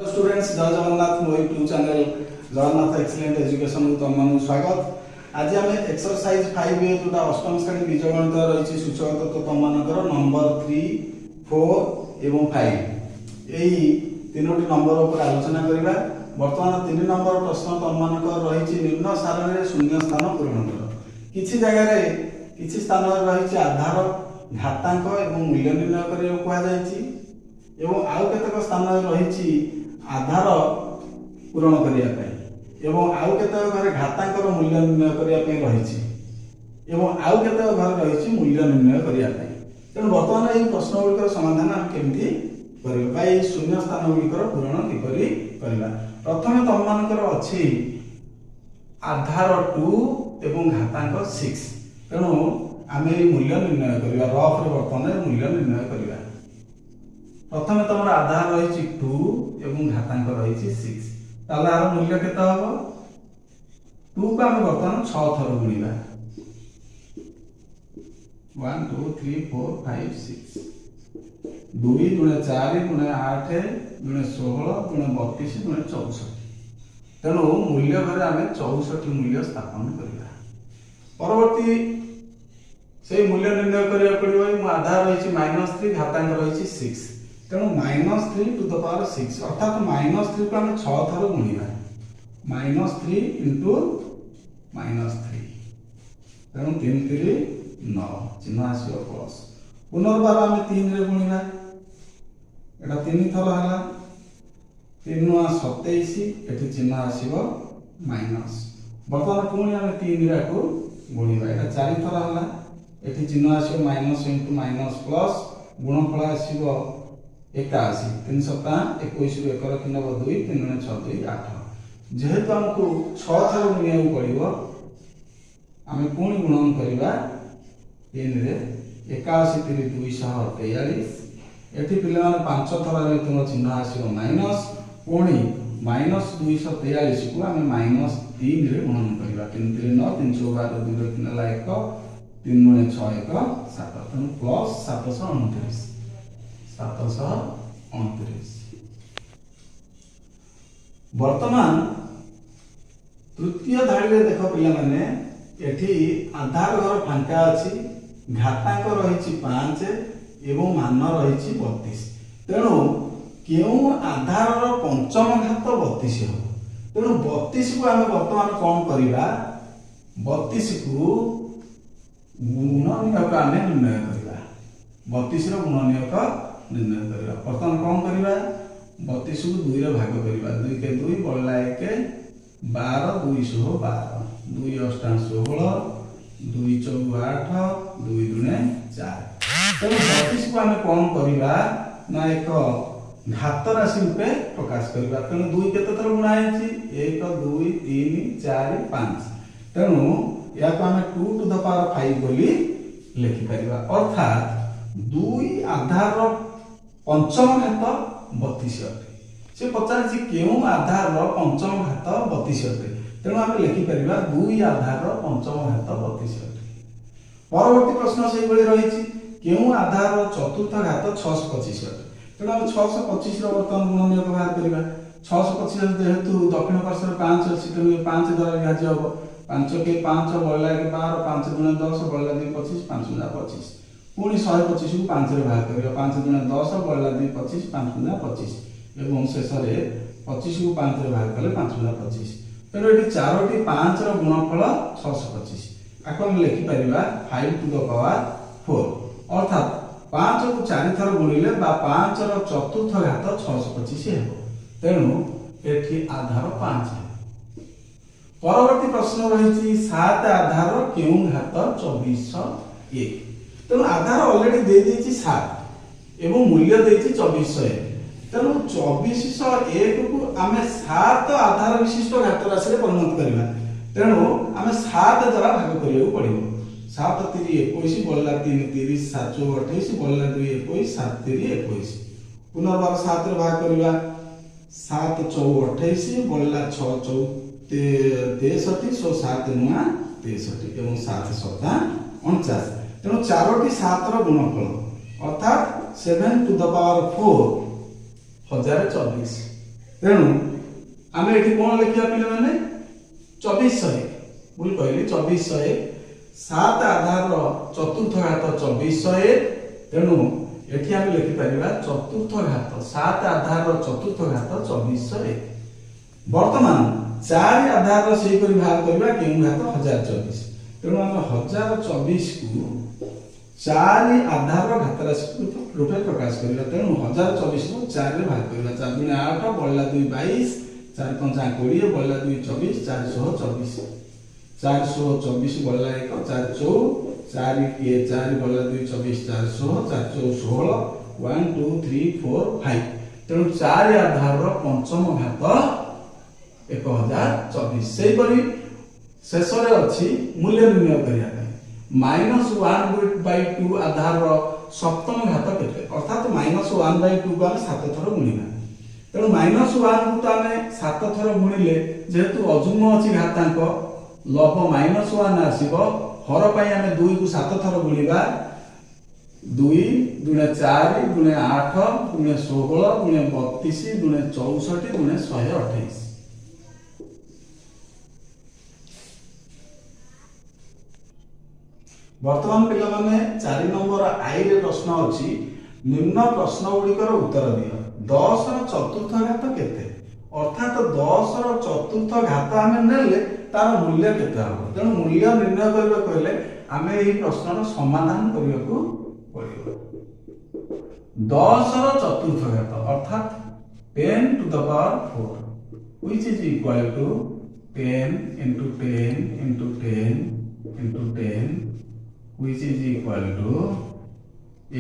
Hello students, जय जगन्नाथ। मो YouTube channel Jagannath excellent education को तुम मान स्वागत। आज आम एक्सरसाइज 5 जोटा अष्टम श्रेणी बीजगणित रही सूचक तत्व तुम मानकर नंबर 3, 4 एवं 5 यही तीनोटी नंबर पर आलोचना करवा। वर्तमान 3 नंबर प्रश्न तुम मानकर रही निम्न सारणी में शून्य स्थान पूरण कर। किसी जगह किसी स्थान रही आधार घातांक एवं मूल्य निर्णय करने एवं आउ केतक स्थान रही आधार पूरण करने एवं आउ केतक घर घातांकर मूल्य निर्णय करने रही एवं आउ केतक घर रही मूल्य निर्णय करने। तेणु बर्तमान ये प्रश्न गुड़िकर समाधान आम केमती करबा शून्य स्थान गुड़िकर पूरण किपरि करबा। प्रथमे तुम मानकर अछि आधार 2 एवं घातांक 6। तेणु आम मूल्य निर्णय करबा रफ रे बर्तमान मूल्य निर्णय करबा। प्रथमे तुम आधार रही 2 एवं घातांक रही 6। ताले आर मूल्य केते हबो? 2 को हम बर्तमान 6 थर गुणिबा। 1 2 3 4 5 6 2 गुणे 4 गुणे 8 गुणे 16 गुणे 32 गुणे 64। तेणु मूल्य घरे आम 64 मूल्य स्थापन करबा। परवर्ती से मूल्य निर्णय करिया पड़िबो। आधार रही -3 घातांक रही 6। तेणु -3 टू द पावर 6 अर्थात -3 को आम 6 थर गुणिबा। -3 इंटू -3 तेणु 3 3 9 चिन्ह आसीबो प्लस। पुनर्बार आम 3 रे गुणिबा। एटा 3 थर हला 3 9 27 एठी चिन्ह आसीबो माइनस। वर्तमान पुणी आम 3 रा को गुणिबा। एटा 4 थर हला एठी चिन्ह आसीबो माइनस इंटू माइनस प्लस गुणफल आसीबो 81 3 7 21 रु 1 रखि नब 2 3 गुणे 6 2 8। जेहेतु हमको 6 थर गुणिया पड़िबो आमे पुणी गुणन करबा 3 रे 81 3 243 एठी पिले माने 5 थर रे तुम चिन्ह आसीबो माइनस पुणी माइनस 243 को आमे माइनस 3 रे गुणन करबा। 3 3 9 3 12 2 रखि नला 1 3 गुणे 6 1 7 तेणु प्लस 729 729। वर्तमान तृतीय धाड़ी रे देख पिला माने एठी आधार घर फांका अछि घातांक रही 5 एवं मान रही 32। तेणु केउ आधार पंचम घात 32 हो। तेणु 32 को आम वर्तमान कौन करबा 32 को गुणनीयक आम निर्णय करबा। 32 रो गुणनीयक निर्णय करबा। वर्तमान कौन करबा 32 को 2 रे भाग करबा। 2 के 2 बळला 1 12 2 12 2 8 16 2 4 8 2 गुणे 4। तेणु 32 को आम कौन करबा ना एक घात राशि रूपे प्रकाश करबा। तेणु 2 केते थर गुणा हेछि 1 2 3 4 5। तेणु या को आम 2 टू द पावर 5 बोली लिखि परिबा। अर्थात 2 आधार पंचम घात 32 अटे। से पचार केउ आधार पंचम घात 32 अटे। तेणु आम लिखि परिबा 2 आधार पंचम घात 32 अटे। परवर्ती प्रश्न से बळी रही केउ आधार चतुर्थ घात 625 अटे। तेणु आम 625 रो वर्तमान गुणनीयक बाहर करबा। 625 जेहेतु दक्षिण पार्श्व 5 अछि तेणु 5 द्वारा विभाज्य हबो। 5 के 5 बळला 12 5 गुणे 10 बळला 2 25 5 गुणे 25 पुणी 125 को 5 रे भाग करबा। 5 गुणे 10 बळला 2 25 5 गुणे 25 एवं शेष रे 25 को 5 रे भाग कले 5 गुणे 25। तेणु एटी 4टी 5 रो गुणफल 625। आको हम लिखि परिबा 5 टू द पावर 4 अर्थात 5 को 4 थर गुणिले बा 5 रो चतुर्थ घात 625 हेबो। तेणु एठी आधार 5 है। परवर्ती प्रश्न रही 7 आधार केउ घात 2401। तेणु आधार ऑलरेडी दे देछि 7 एवं मूल्य देछि 2401। तेणु 2401 को आमे 7 आधार विशिष्ट घात राशि रे परिणत करबा। तेणु आमे 7 द्वारा भाग करियो पड़िबो। 7 3 21 बळला 3 30 7 28 बळला 2 21 7 3 21 पुनर्बार 7 रे भाग करबा। 7 4 28 बळला 6 4 63 सो 7 9 63 एवं 7 7 49। तेणु 4टी 7 रो गुणफल अर्थात 7 टू द पावर 4 1024 तेणु आम ये कौन लिखा पे मैंने 2400 भूल कहली 2400 7 आधार चतुर्थ घात 2400 तेणु एठी आम लिखिपर चतुर्थ घात 7 आधार चतुर्थ घात 2400 वर्तमान 4 आधार से बाहर करवा के घात 1024 तेणु आम 1024 को 4 आधार घात राशि रूपे प्रकाश करवा तेणु 1024 को 4 रे भाग करवा 4 दूनी 8 बढ़ला 2 22 4 5 20 बढ़ला 2 24 424 424 बढ़ला 1 4 4 4 के 4 बढ़ला 2 24 400 4 4 16 1 2 3 4 5 तेणु 4 आधार पंचम घात 1024 से परि शेष रे अछि मूल्य निर्णय करिया -1/2 आधार सप्तम घात केते अर्थात -1/2 को आम 7 थर गुणिबा तेणु -1 को तो आम 7 थर गुणिले जेहेतु अजुग्म अछि घातांक लव -1 आसीबो हर पई आम 2 को 7 थर गुणिबा 2 दुणे 4 दुणे 8 दुणे 16 दुणे 32 दुणे 64 दुणे 128 वर्तमान पिला माने 4 नंबर आई रे प्रश्न अछि निम्न प्रश्न गुड़िकर उत्तर दियो 10 रो चतुर्थ घात केते अर्थात 10 रो चतुर्थ घात आमे नेले तार मूल्य केते हो तेणु मूल्य निर्णय करबा कहले आमे एही प्रश्न रो समाधान करबा को पड़िबो 10 रो चतुर्थ घात अर्थात 10 to the power 4 which is equal to 10 into 10 into 10 into 10 which is equal to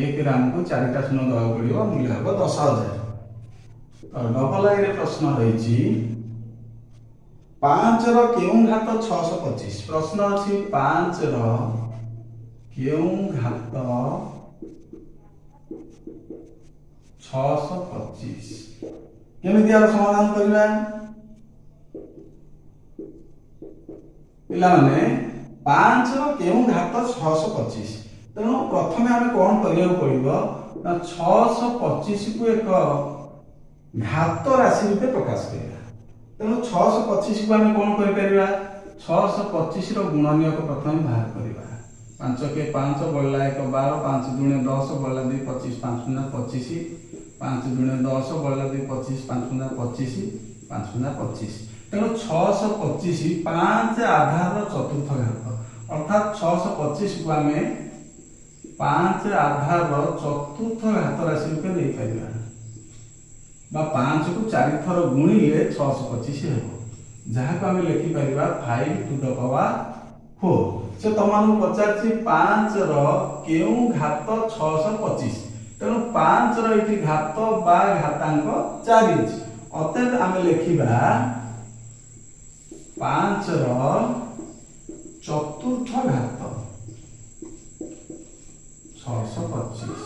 1 ग्राम को 4टा शून्य दवा पड़ो मूल्य हम 10,000 और डबल आई रे प्रश्न रही 5 रो केउ घात 625 प्रश्न अछि 5 रो केउ घात 625 केमिति यार समाधान करबा पिला माने 5 रो केउ घात 625 तेणु प्रथम आम कौन करिया पड़िबो ना 625 को एक घात राशि रूपे प्रकाश करिया तेणु 625 को आम कौन करि परिबा 625 रो गुणनीय को प्रथम बाहर करिबा 5 के 5 बढ़ला 1 12 5 दुणे 10 बढ़ला 2 25 5 गुना 25 5 दुणे 10 बढ़ला 2 25 5 गुना 25 5 गुना 25 तेणु 625 5 आधार चतुर्थ घात अर्थात 625 को आम 5 आधार चतुर्थ घात राशि रूपे नहीं पारिबा बा 5 को 4 थर गुणिले 625 हेबो जहा को आम लिखि परिबा 5 to the power 4 से तमानु पचारछि 5 रो केउ घात 625 तेणु 5 रो इति घात बा घातांक 4 अछि अतएव आम लिखिबा 5 रो चतुर्थ घात 625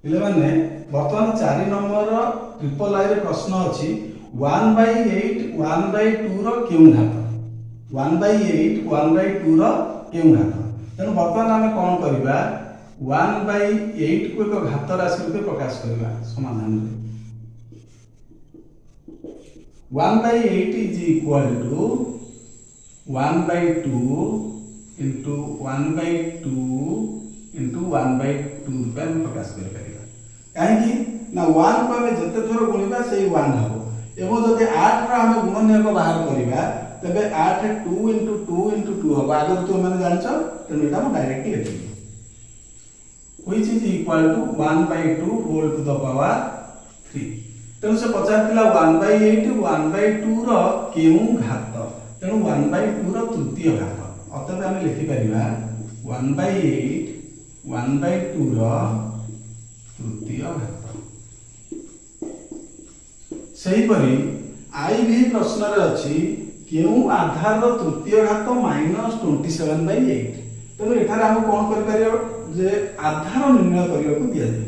पिले माने वर्तमान 4 नंबर ट्रिपल आई रे प्रश्न अछि 1/8 1/2 रो केउ घात 1/8 1/2 रो केउ घात तेणु वर्तमान आम कौन करबा 1/8 को एक घात राशि रूपे प्रकाश करबा समाधान रे 1/8 is equal to 1/2 into 1/2 into 1/2 रूपे हम प्रकाश कर परिबा काहे ना 1 को हम जते थोर गुणिबा सेही 1 हबो एवं जदि 8 रा हम गुणनीय को बाहर करिबा तबे 8 2 into 2 into 2 हबो आगर तो माने जानछो त एटा हम directly लिखिबो which is equal to 1/2 whole to the power 3 तेणु से पचार पिला 1/8 1/2 रो केउ घात तेणु 1/2 रो तृतीय घात अतः आम लिखि परिबा 1/8 1/2 रो तृतीय घात सही परि आई भी प्रश्न रे अछि केउ आधार रो तृतीय घात -27/8 तेणु एठार हम कोन कर परियो जे आधार निर्णय करियो को दिया जाय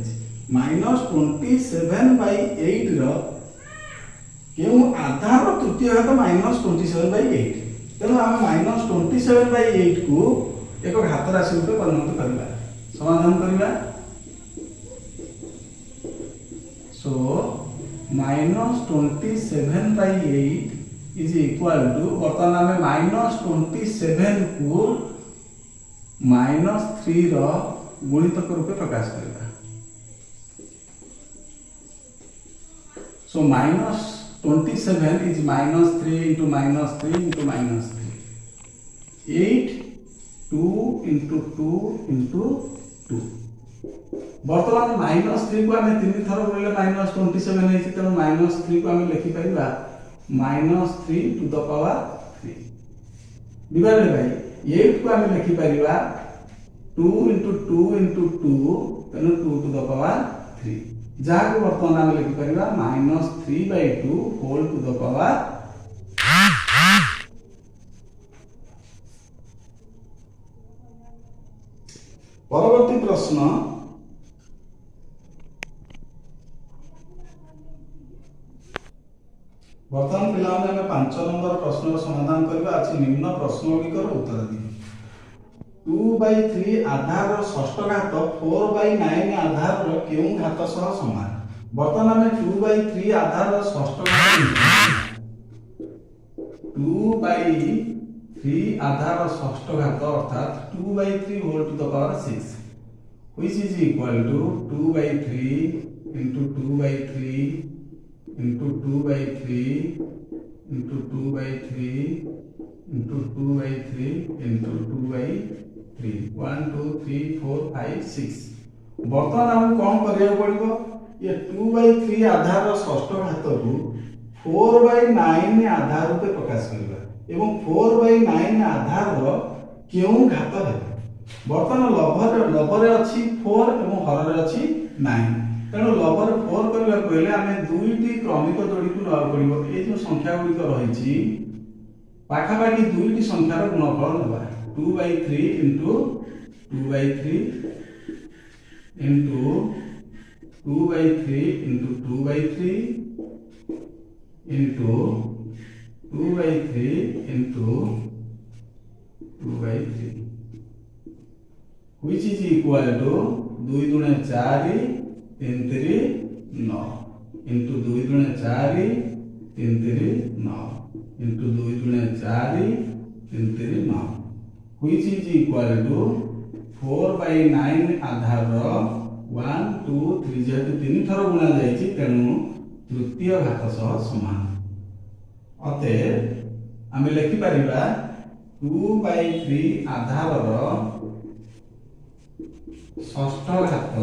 -27/8 रो केउ आधार रो तृतीय घात -27/8 तेणु आम -27/8 को एक घात राशि रूपे परिणत करबा समाधान करबा सो -27/8 इज इक्वल टू बर्तमान आम -27 को -3 गुणितक रूपे प्रकाश करवा। सो -27 is -3 into -3 into -3 8 2 into 2 into 2 बर्तमान -3 को आम 3 थर बोले -27 है तेणु -3 को आम लिखिपर -3 to the power 3 divided by 8 को आम लिखिपर 2 into 2 into 2 तेणु 2 to the power 3 जहाँ को बर्तमान आम लिखिपर -3/2 होल टू द पावर परवर्ती प्रश्न बर्तमान पिला 5 नंबर प्रश्न समाधान करबा अछि निम्न प्रश्न गुड़िकर उत्तर दियो 2/3 आधार षष्ठ घात 4/9 आधार केउ घात सह समान। बर्तमान आम 2/3 आधार षष्ठ घात 2/3 आधार षष्ठ घात अर्थात 2/3 whole to the power 6 which is equal to 2/3 into 2/3 into 2/3 into 2/3 into 2/3 into 2/3 1 2 3 4 5 6 बर्तमान हम कौन करिया पड़िबो ये 2/3 आधार षष्ठ घात को 4/9 आधार रूपे प्रकाश करबा एवं 4/9 आधार केउ घात है बर्तमान लभरे अछि 4 एवं हररे अछि 9 तेणु लभरे 4 करबा पहिले आमे दुईटी क्रमिक जोड़ी को लग पड़िबो ए जो संख्या गुडी को रहिछि पाखापाखि दुईटी संख्यार गुणफल नेबा 2/3 into 2/3 into 2/3 into 2/3 into 2/3 into 2/3 which is equal to 2 दुणे 4 3 3 9 into 2 दुणे 4 3 3 9 into 2 दुणे 4 3 3 9 which is equal to 4/9 आधार 1 2 3 जेहेतु 3 थर गुणा जाइछि तेणु तृतीय घात सह समान अतएव आम लिखि परिबा 2/3 आधार षष्ठ घात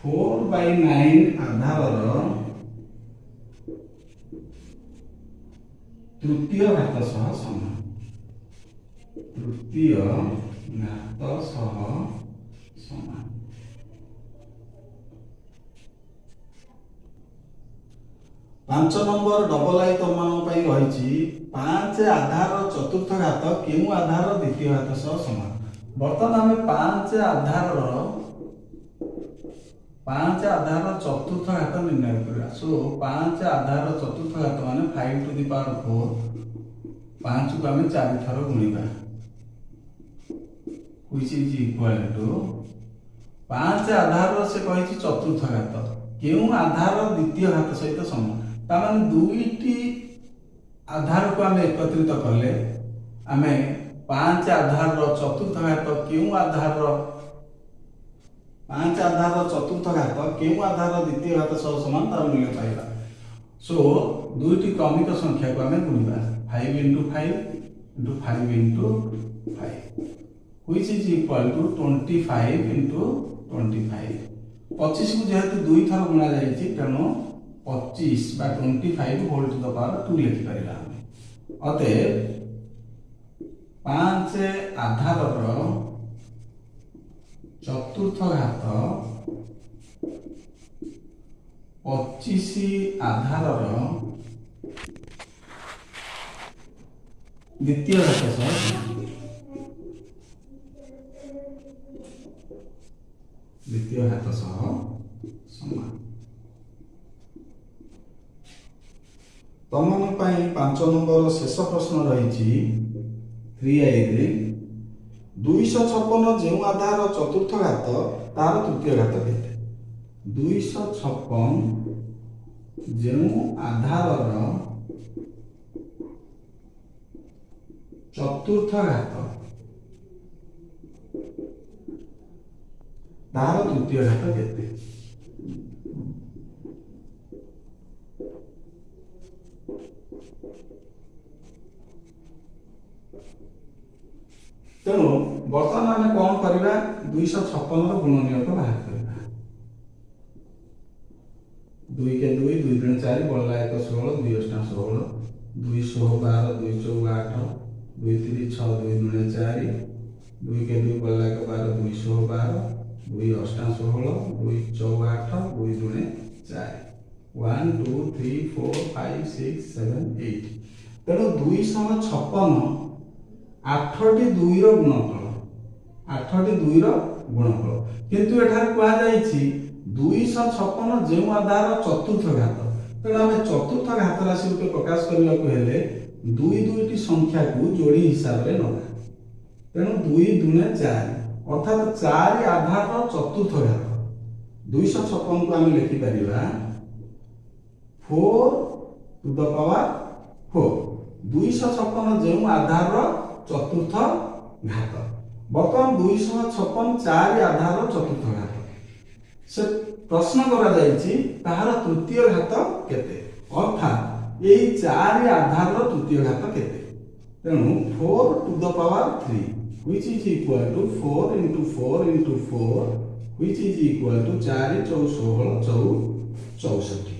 4/9 आधार तृतीय घात सह समान तृतीय घात सह समान 5 नंबर डबल आई तुम रही 5 आधार चतुर्थ घात केउ आधार द्वितीय घात सह समान बर्तमान आम 5 आधार चतुर्थ घात निर्णय करा सो 5 आधार चतुर्थ घात माने 5 to the power 4 5 को आम 4 थर गुणिबा which is equal to 5 आधार से कहि चतुर्थ घात केउ आधार द्वितीय घात सहित समान तामाने दुईटी आधार को आम एकत्रित कले आम 5 आधार चतुर्थ घात केउ आधार 5 आधार चतुर्थ घात केउ आधार द्वितीय घात सह समान तार मूल्य पाइबा सो दुईटी क्रमिक संख्या को आम गुणिबा 5 into 5 into 5 into 5 which is equal to 25 into 25 25 को जेहेतु दुई थर गुणा जाइछि तेणु 25 बा 25 होल टू द पावर 2 लिखि परिबा अतएव 5 आधार चतुर्थ घात 25 आधार द्वितीय घात सह द्वितीय घात सह समान तमन पई 5 नंबर शेष प्रश्न रही 3i रे 256 जेउ आधार चतुर्थ घात तार तृतीय घात केते 256 जो आधार चतुर्थ घात तार तृतीय घात केते तेणु बर्तमान आम कौन करवा 256 गुणनीयक बाहर करवा 2 के 2 2 गुण 4 बल्ला 1 16 2 अष्टा 16 2 12 2 4 8 2 3 6 2 गुण 4 2 के 2 बल्ला 1 12 2 12 2 अष्टा 16 2 4 8 2 गुण 4 1 2 3 4 5 6 7 8 तेणु 256 आठटी 2 रो गुणफल 8टी 2 रो गुणफल किंतु एठार कहा जायछि 256 जे आधार चतुर्थ घात तेणु आम चतुर्थ घात राशि रूपे प्रकाश करने को हेले 2 2टी संख्या को जोड़ी हिसाब रे नबा तेणु 2 2 4 अर्थात 4 आधार चतुर्थ घात 256 को आम लिखि परिबा 4 टू द पावर 4 256 जो आधार चतुर्थ घात बर्तमान 256 4 आधार चतुर्थ घात से प्रश्न करा जायछि ताहार तृतीय घात केते अर्थात एई 4 आधार तृतीय घात केते तेणु 4 to the power 3 which is equal to 4 into 4 into 4 which is equal to 4 4 16 64